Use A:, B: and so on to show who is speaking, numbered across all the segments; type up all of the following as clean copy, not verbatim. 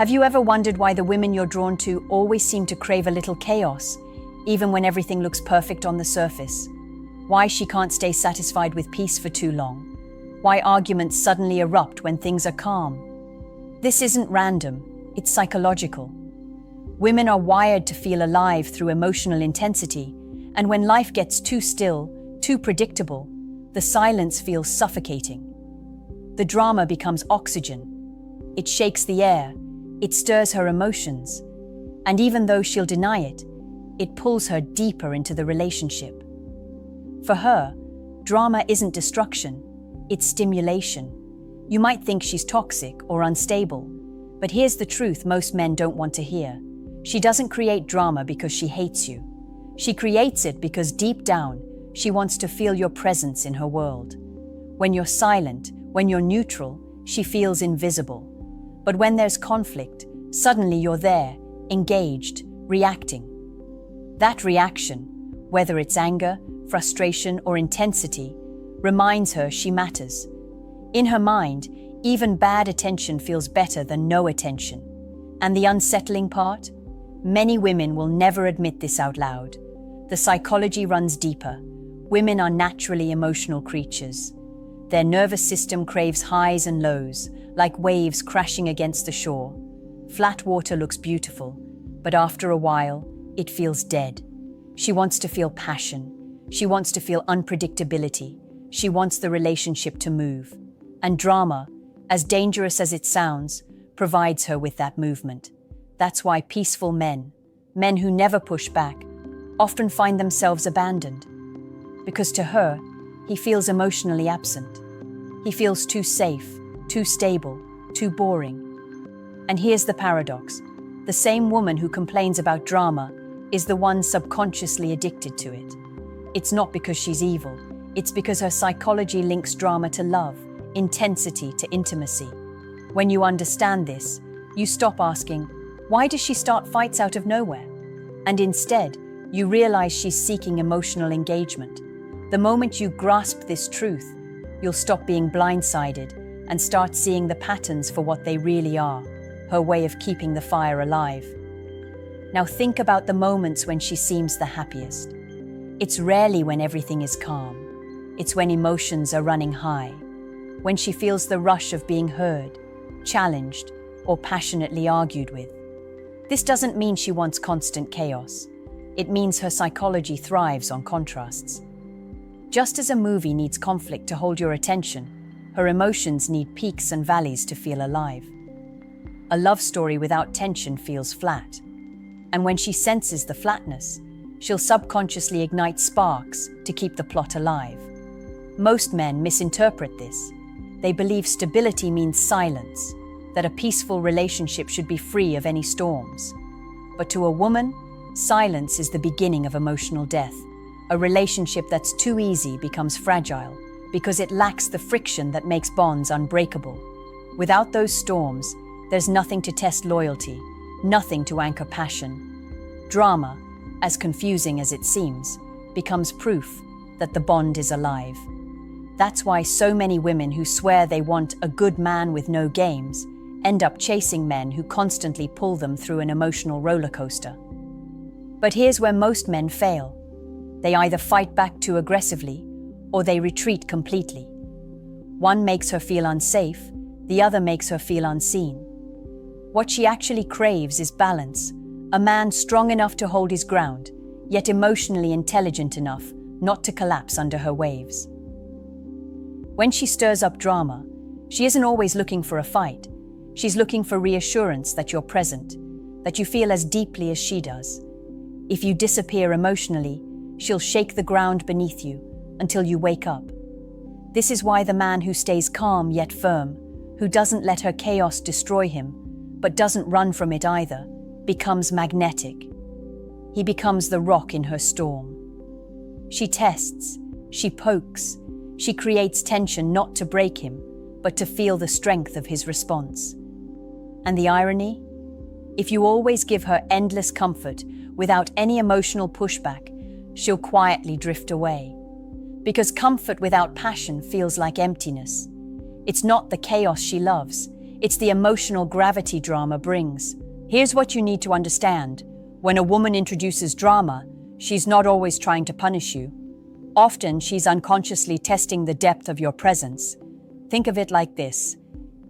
A: Have you ever wondered why the women you're drawn to always seem to crave a little chaos, even when everything looks perfect on the surface? Why she can't stay satisfied with peace for too long? Why arguments suddenly erupt when things are calm? This isn't random, it's psychological. Women are wired to feel alive through emotional intensity, and when life gets too still, too predictable, the silence feels suffocating. The drama becomes oxygen. It shakes the air, it stirs her emotions, and even though she'll deny it, it pulls her deeper into the relationship. For her, drama isn't destruction, it's stimulation. You might think she's toxic or unstable, but here's the truth most men don't want to hear. She doesn't create drama because she hates you. She creates it because deep down, she wants to feel your presence in her world. When you're silent, when you're neutral, she feels invisible. But when there's conflict, suddenly you're there, engaged, reacting. That reaction, whether it's anger, frustration, or intensity, reminds her she matters. In her mind, even bad attention feels better than no attention. And the unsettling part? Many women will never admit this out loud. The psychology runs deeper. Women are naturally emotional creatures. Their nervous system craves highs and lows, like waves crashing against the shore. Flat water looks beautiful, but after a while, it feels dead. She wants to feel passion. She wants to feel unpredictability. She wants the relationship to move. And drama, as dangerous as it sounds, provides her with that movement. That's why peaceful men who never push back, often find themselves abandoned. Because to her, he feels emotionally absent. He feels too safe, too stable, too boring. And here's the paradox. The same woman who complains about drama is the one subconsciously addicted to it. It's not because she's evil. It's because her psychology links drama to love, intensity to intimacy. When you understand this, you stop asking, why does she start fights out of nowhere? And instead, you realize she's seeking emotional engagement. The moment you grasp this truth, you'll stop being blindsided and start seeing the patterns for what they really are, her way of keeping the fire alive. Now think about the moments when she seems the happiest. It's rarely when everything is calm. It's when emotions are running high, when she feels the rush of being heard, challenged, or passionately argued with. This doesn't mean she wants constant chaos. It means her psychology thrives on contrasts. Just as a movie needs conflict to hold your attention, her emotions need peaks and valleys to feel alive. A love story without tension feels flat. And when she senses the flatness, she'll subconsciously ignite sparks to keep the plot alive. Most men misinterpret this. They believe stability means silence, that a peaceful relationship should be free of any storms. But to a woman, silence is the beginning of emotional death. A relationship that's too easy becomes fragile because it lacks the friction that makes bonds unbreakable. Without those storms, there's nothing to test loyalty, nothing to anchor passion. Drama, as confusing as it seems, becomes proof that the bond is alive. That's why so many women who swear they want a good man with no games end up chasing men who constantly pull them through an emotional roller coaster. But here's where most men fail. They either fight back too aggressively or they retreat completely. One makes her feel unsafe, the other makes her feel unseen. What she actually craves is balance, a man strong enough to hold his ground, yet emotionally intelligent enough not to collapse under her waves. When she stirs up drama, she isn't always looking for a fight. She's looking for reassurance that you're present, that you feel as deeply as she does. If you disappear emotionally, she'll shake the ground beneath you until you wake up. This is why the man who stays calm yet firm, who doesn't let her chaos destroy him, but doesn't run from it either, becomes magnetic. He becomes the rock in her storm. She tests, she pokes, she creates tension not to break him, but to feel the strength of his response. And the irony? If you always give her endless comfort without any emotional pushback, she'll quietly drift away. Because comfort without passion feels like emptiness. It's not the chaos she loves, It's the emotional gravity drama brings. Here's what you need to understand. When a woman introduces drama, she's not always trying to punish you. Often, she's unconsciously testing the depth of your presence. Think of it like this.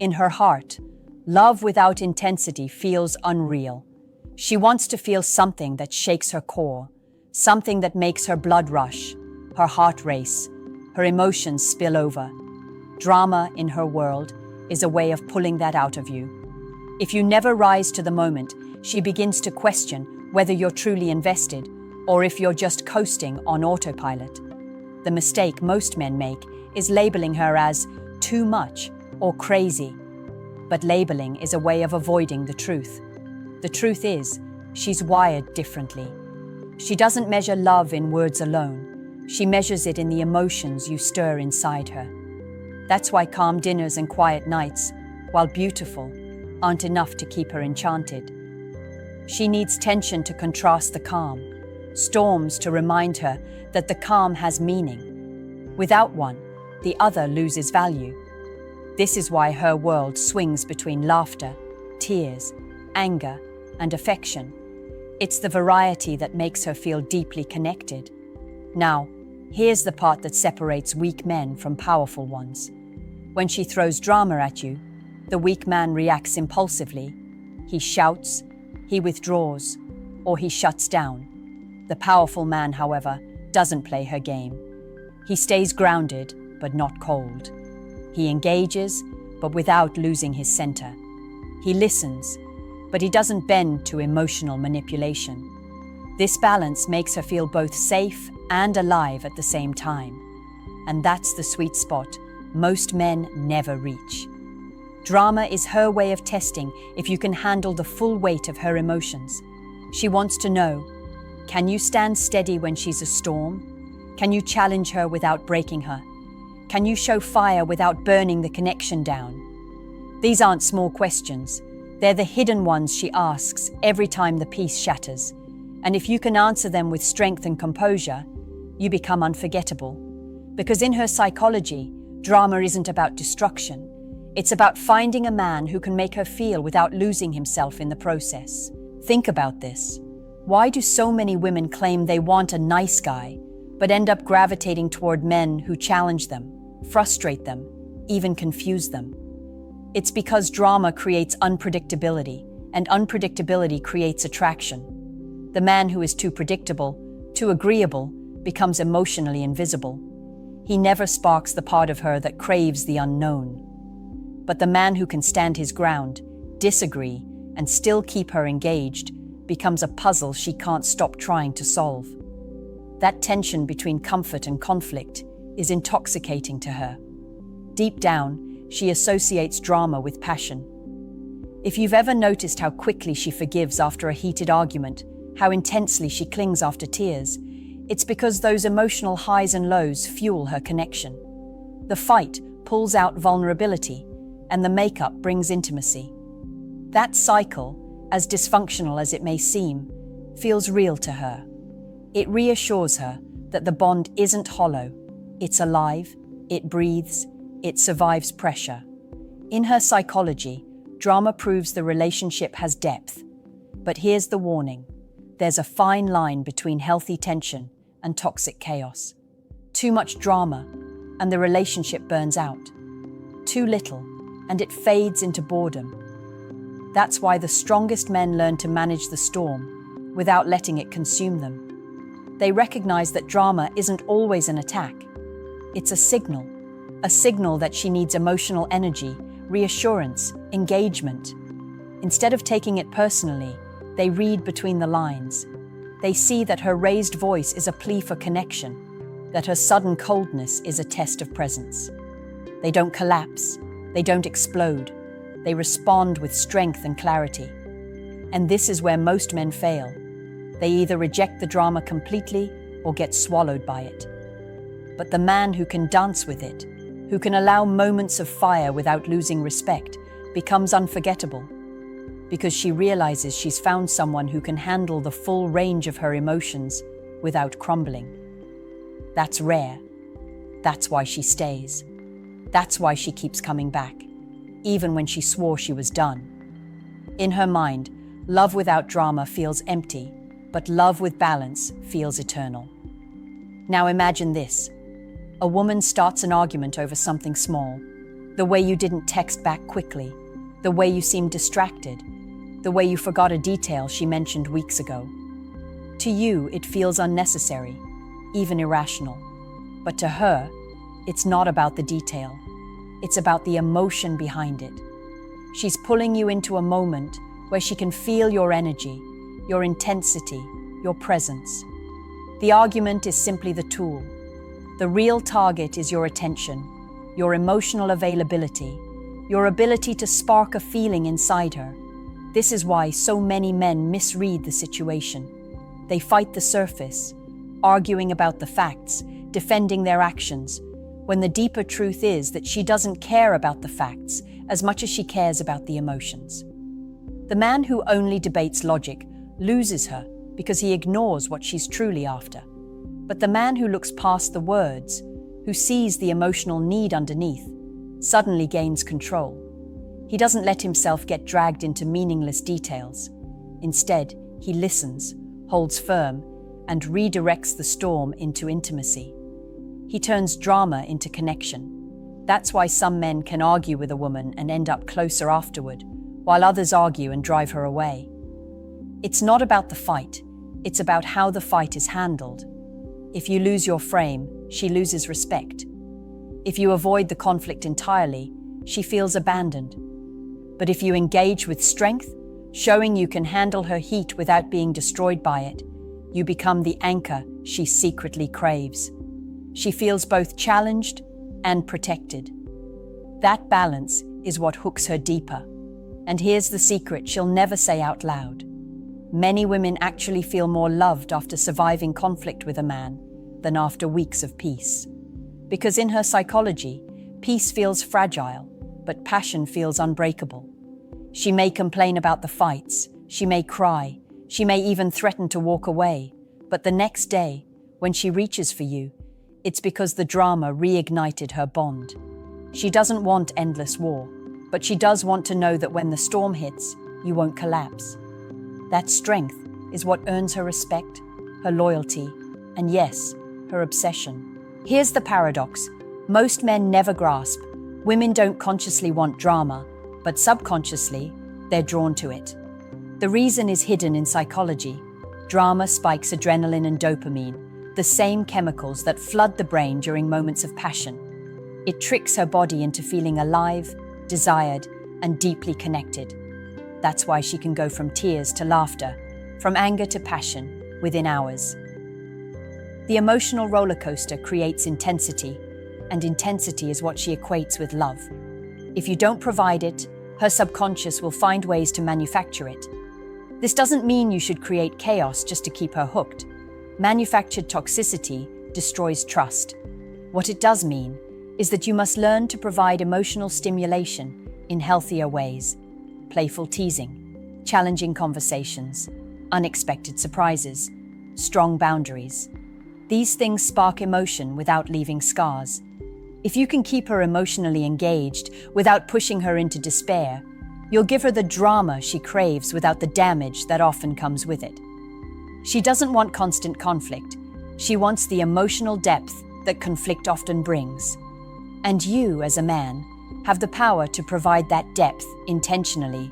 A: In her heart, love without intensity feels unreal. She wants to feel something that shakes her core, something that makes her blood rush, her heart race, her emotions spill over. Drama in her world is a way of pulling that out of you. If you never rise to the moment, she begins to question whether you're truly invested or if you're just coasting on autopilot. The mistake most men make is labeling her as too much or crazy. But labeling is a way of avoiding the truth. The truth is, she's wired differently. She doesn't measure love in words alone. She measures it in the emotions you stir inside her. That's why calm dinners and quiet nights, while beautiful, aren't enough to keep her enchanted. She needs tension to contrast the calm, storms to remind her that the calm has meaning. Without one, the other loses value. This is why her world swings between laughter, tears, anger, and affection. It's the variety that makes her feel deeply connected. Now, here's the part that separates weak men from powerful ones. When she throws drama at you, the weak man reacts impulsively. He shouts, he withdraws, or he shuts down. The powerful man, however, doesn't play her game. He stays grounded, but not cold. He engages, but without losing his center. He listens, but he doesn't bend to emotional manipulation. This balance makes her feel both safe and alive at the same time. And that's the sweet spot most men never reach. Drama is her way of testing if you can handle the full weight of her emotions. She wants to know, can you stand steady when she's a storm? Can you challenge her without breaking her? Can you show fire without burning the connection down? These aren't small questions. They're the hidden ones she asks every time the peace shatters. And if you can answer them with strength and composure, you become unforgettable. Because in her psychology, drama isn't about destruction. It's about finding a man who can make her feel without losing himself in the process. Think about this. Why do so many women claim they want a nice guy, but end up gravitating toward men who challenge them, frustrate them, even confuse them? It's because drama creates unpredictability, and unpredictability creates attraction. The man who is too predictable, too agreeable, becomes emotionally invisible. He never sparks the part of her that craves the unknown. But the man who can stand his ground, disagree, and still keep her engaged becomes a puzzle she can't stop trying to solve. That tension between comfort and conflict is intoxicating to her. Deep down, she associates drama with passion. If you've ever noticed how quickly she forgives after a heated argument, how intensely she clings after tears, it's because those emotional highs and lows fuel her connection. The fight pulls out vulnerability, and the makeup brings intimacy. That cycle, as dysfunctional as it may seem, feels real to her. It reassures her that the bond isn't hollow. It's alive, it breathes, it survives pressure. In her psychology, drama proves the relationship has depth. But here's the warning. There's a fine line between healthy tension and toxic chaos. Too much drama, and the relationship burns out. Too little, and it fades into boredom. That's why the strongest men learn to manage the storm without letting it consume them. They recognize that drama isn't always an attack. It's a signal that she needs emotional energy, reassurance, engagement. Instead of taking it personally, they read between the lines. They see that her raised voice is a plea for connection, that her sudden coldness is a test of presence. They don't collapse, they don't explode, they respond with strength and clarity. And this is where most men fail. They either reject the drama completely or get swallowed by it. But the man who can dance with it, who can allow moments of fire without losing respect, becomes unforgettable. Because she realizes she's found someone who can handle the full range of her emotions without crumbling. That's rare. That's why she stays. That's why she keeps coming back. even when she swore she was done. In her mind, love without drama feels empty, but love with balance feels eternal. Now imagine this. A woman starts an argument over something small. The way you didn't text back quickly, the way you seemed distracted, the way you forgot a detail she mentioned weeks ago. To you, it feels unnecessary, even irrational. But to her, it's not about the detail. It's about the emotion behind it. She's pulling you into a moment where she can feel your energy, your intensity, your presence. The argument is simply the tool. The real target is your attention, your emotional availability, your ability to spark a feeling inside her. This is why so many men misread the situation. They fight the surface, arguing about the facts, defending their actions, when the deeper truth is that she doesn't care about the facts as much as she cares about the emotions. The man who only debates logic loses her because he ignores what she's truly after. But the man who looks past the words, who sees the emotional need underneath, suddenly gains control. He doesn't let himself get dragged into meaningless details. Instead, he listens, holds firm, and redirects the storm into intimacy. He turns drama into connection. That's why some men can argue with a woman and end up closer afterward, while others argue and drive her away. It's not about the fight, it's about how the fight is handled. If you lose your frame, she loses respect. If you avoid the conflict entirely, she feels abandoned. But if you engage with strength, showing you can handle her heat without being destroyed by it, you become the anchor she secretly craves. She feels both challenged and protected. That balance is what hooks her deeper. And here's the secret she'll never say out loud. Many women actually feel more loved after surviving conflict with a man than after weeks of peace. Because in her psychology, peace feels fragile, but passion feels unbreakable. She may complain about the fights, she may cry, she may even threaten to walk away, but the next day, when she reaches for you, it's because the drama reignited her bond. She doesn't want endless war, but she does want to know that when the storm hits, you won't collapse. That strength is what earns her respect, her loyalty, and yes, her obsession. Here's the paradox. Most men never grasp. Women don't consciously want drama, but subconsciously, they're drawn to it. The reason is hidden in psychology. Drama spikes adrenaline and dopamine, the same chemicals that flood the brain during moments of passion. It tricks her body into feeling alive, desired, and deeply connected. That's why she can go from tears to laughter, from anger to passion, within hours. The emotional roller coaster creates intensity, and intensity is what she equates with love. If you don't provide it, her subconscious will find ways to manufacture it. This doesn't mean you should create chaos just to keep her hooked. Manufactured toxicity destroys trust. What it does mean is that you must learn to provide emotional stimulation in healthier ways. Playful teasing, challenging conversations, unexpected surprises, strong boundaries. These things spark emotion without leaving scars. If you can keep her emotionally engaged without pushing her into despair, you'll give her the drama she craves without the damage that often comes with it. She doesn't want constant conflict. She wants the emotional depth that conflict often brings. And you, as a man, have the power to provide that depth intentionally.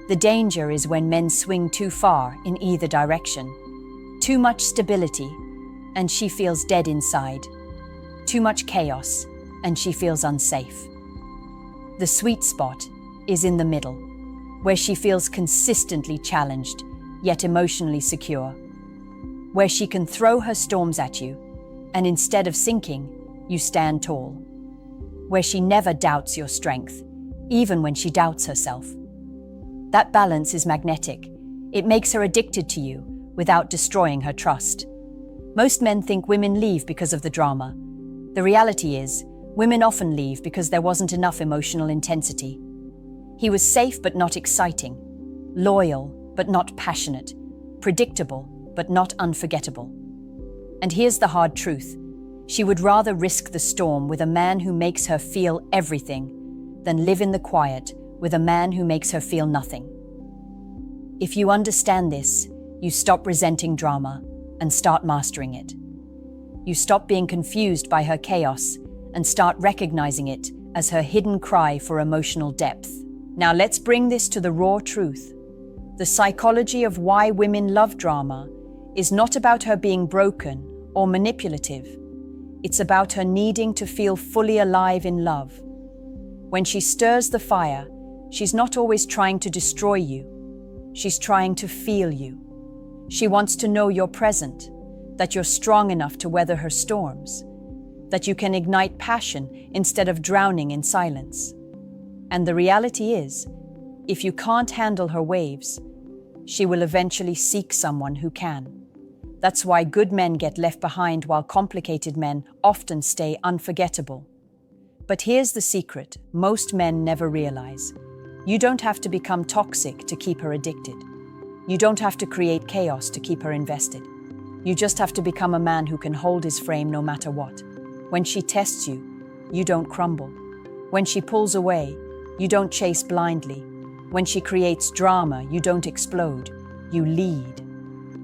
A: The danger is when men swing too far in either direction. Too much stability, and she feels dead inside. Too much chaos, and she feels unsafe. The sweet spot is in the middle, where she feels consistently challenged, yet emotionally secure. Where she can throw her storms at you, and instead of sinking, you stand tall. Where she never doubts your strength, even when she doubts herself. That balance is magnetic. It makes her addicted to you without destroying her trust. Most men think women leave because of the drama. The reality is, women often leave because there wasn't enough emotional intensity. He was safe but not exciting, loyal but not passionate, predictable but not unforgettable. And here's the hard truth. She would rather risk the storm with a man who makes her feel everything than live in the quiet with a man who makes her feel nothing. If you understand this, you stop resenting drama and start mastering it. You stop being confused by her chaos and start recognizing it as her hidden cry for emotional depth. Now let's bring this to the raw truth. The psychology of why women love drama is not about her being broken or manipulative. It's about her needing to feel fully alive in love. When she stirs the fire, she's not always trying to destroy you. She's trying to feel you. She wants to know you're present, that you're strong enough to weather her storms, that you can ignite passion instead of drowning in silence. And the reality is, if you can't handle her waves, she will eventually seek someone who can. That's why good men get left behind while complicated men often stay unforgettable. But here's the secret most men never realize. You don't have to become toxic to keep her addicted. You don't have to create chaos to keep her invested. You just have to become a man who can hold his frame no matter what. When she tests you, you don't crumble. When she pulls away, you don't chase blindly. When she creates drama, you don't explode. You lead.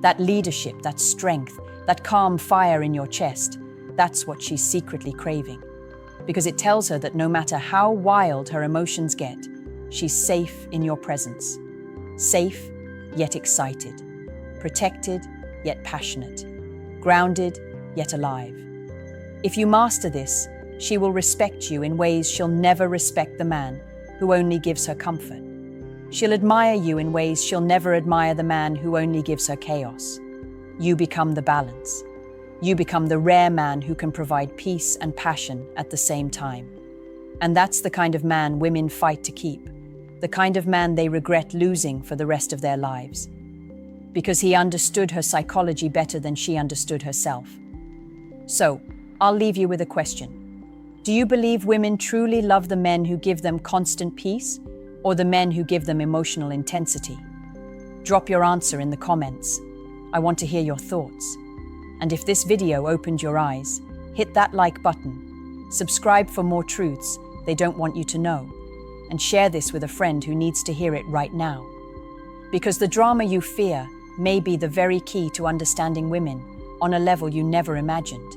A: That leadership, that strength, that calm fire in your chest, that's what she's secretly craving. Because it tells her that no matter how wild her emotions get, she's safe in your presence. Safe, yet excited. Protected, yet passionate. Grounded, yet alive. If you master this, she will respect you in ways she'll never respect the man who only gives her comfort. She'll admire you in ways she'll never admire the man who only gives her chaos. You become the balance. You become the rare man who can provide peace and passion at the same time. And that's the kind of man women fight to keep, the kind of man they regret losing for the rest of their lives. Because he understood her psychology better than she understood herself. So, I'll leave you with a question. Do you believe women truly love the men who give them constant peace, or the men who give them emotional intensity? Drop your answer in the comments. I want to hear your thoughts. And if this video opened your eyes, hit that like button, subscribe for more truths they don't want you to know, and share this with a friend who needs to hear it right now. Because the drama you fear may be the very key to understanding women on a level you never imagined.